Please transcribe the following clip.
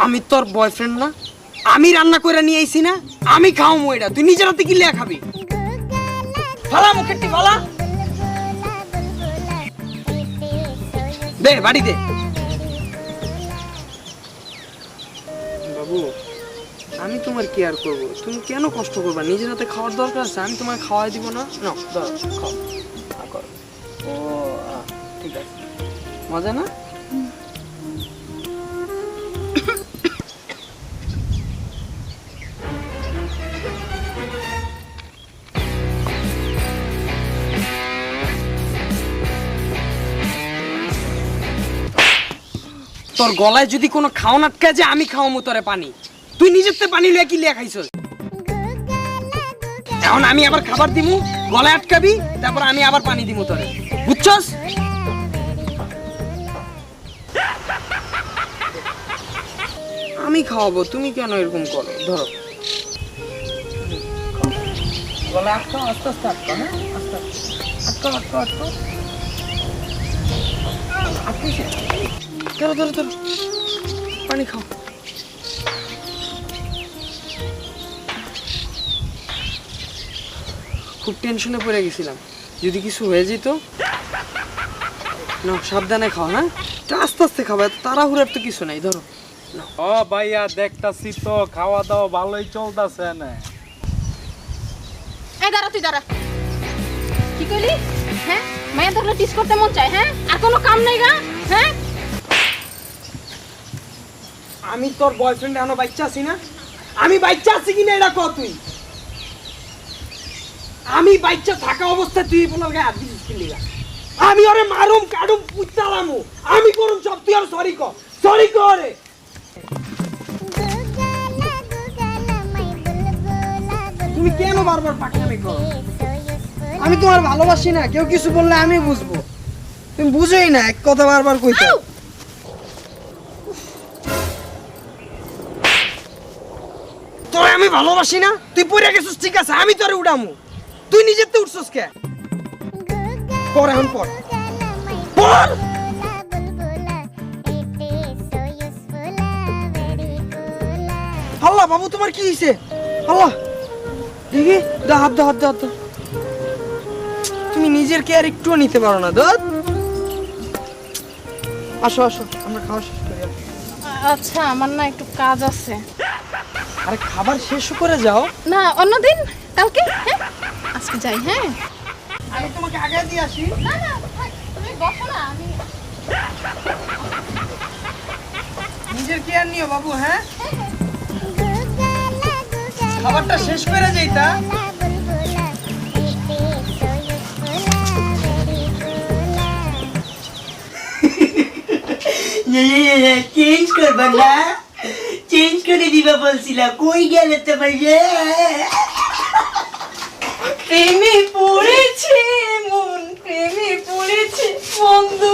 আমি তোর বয়ফ্রেন্ড না? আমি রান্না করে নিয়ে আইছি না? আমি খাওয়ামু এটা, তুই নিজের হাতে কি লিয়া খাবি? ফালা মুখেরটি ফালা, দে বাড়ি দে। বাবু আমি তোমার কেয়ার করব, তুমি কেন কষ্ট করবা? নিজের হাতে খাওয়ার দরকার আছে, আমি তোমায় খাওয়াই দিব না? নাও দাও খাও। ও ঠিক আছে, মজা না? তোর গলায় যদি কোনো খাওন আটকে যায় আমি খাওয়ামু তোরে পানি, তুই নিজের থেকে পানি লিয়া কি লিয়া খাইছস? এখন আমি আবার খাবার দিমু, গলায় আটকাবি, তারপর আমি আবার পানি দিমু তোরে, বুঝছস? আমি খাওয়াবো, তুমি কেন এরকম করো? ধরো গলায় আটকাও, আস্তে আস্তে আটকাও, হ্যাঁ আস্তে আটকাও আটকাও আটকাও আটকেছে। ধরো ধরো ধরো, পানি খাও। খুব টেনশনে পড়ে গেছিলাম, যদি কিছু হয়ে যেত। না সাবধানে খাও, হ্যাঁ আস্তে আস্তে খাবো, এত তাড়াহুড়ার তো কিছু নাই। ধরো ও ভাইয়া দেখতাছি তো খাওয়া দাওয়া ভালোই চলতেছে না। এই দাঁড়া, তুই দাঁড়া। কি কইলি? হ্যাঁ মায়া ধরলে টিস করতে মন চায়? হ্যাঁ আর কোনো কাম নাই গা? হ্যাঁ আমি তোর বয়ফ্রেন্ড এখনো বাচ্চা আছি না? আমি বাচ্চা আছি কিনা এটা কর তুই। আমি বাচ্চা থাকা অবস্থায় তুই বলার গায়ে হাত দিছিস কি লিগা? আমি ওরে মারুম কাটুম পুত্তালামু, আমি করুম সব, তুই আর সরি কর, সরি করে। তুমি কেন বারবার পাকনামি করো? আমি তোমার ভালোবাসি না, কেউ কিছু বললে আমি বুঝবো, তুমি বুঝোই না, এক কথা বারবার কইতে। তোরে আমি ভালোবাসি না, তুই পড়ে গেছিস ঠিক আছে, আমি তোরে উড়ামু, তুই নিজের তো উঠছস কে? পর এখন পর পর। আল্লাহ বাবু তোমার কি হইছে? আল্লাহ দেখি, দা হাত দা হাত দা হাত দা। তুমি নিজের কেয়ার একটুও নিতে পারো না দোদ। আসো আসো, আমরা খাওয়া শেষ করি। আচ্ছা আমার না একটু কাজ আছে। আরে খাবার শেষ করে যাও না অন্যদিন, কালকে। হ্যাঁ আজকে যাই। হ্যাঁ আমি তোমাকে আগে দিয়ে আসি। না না থাক, তুমি বসো না, আমি নিজের কেয়ার নিও বাবু, হ্যাঁ খাবারটা শেষ করে যাইতা। চেঞ্জ করবা না? চেঞ্জ করে দিবা বলছিলাম, কই গেলে তোমার? প্রেমে পড়েছে মন, প্রেমে পড়েছে বন্ধু।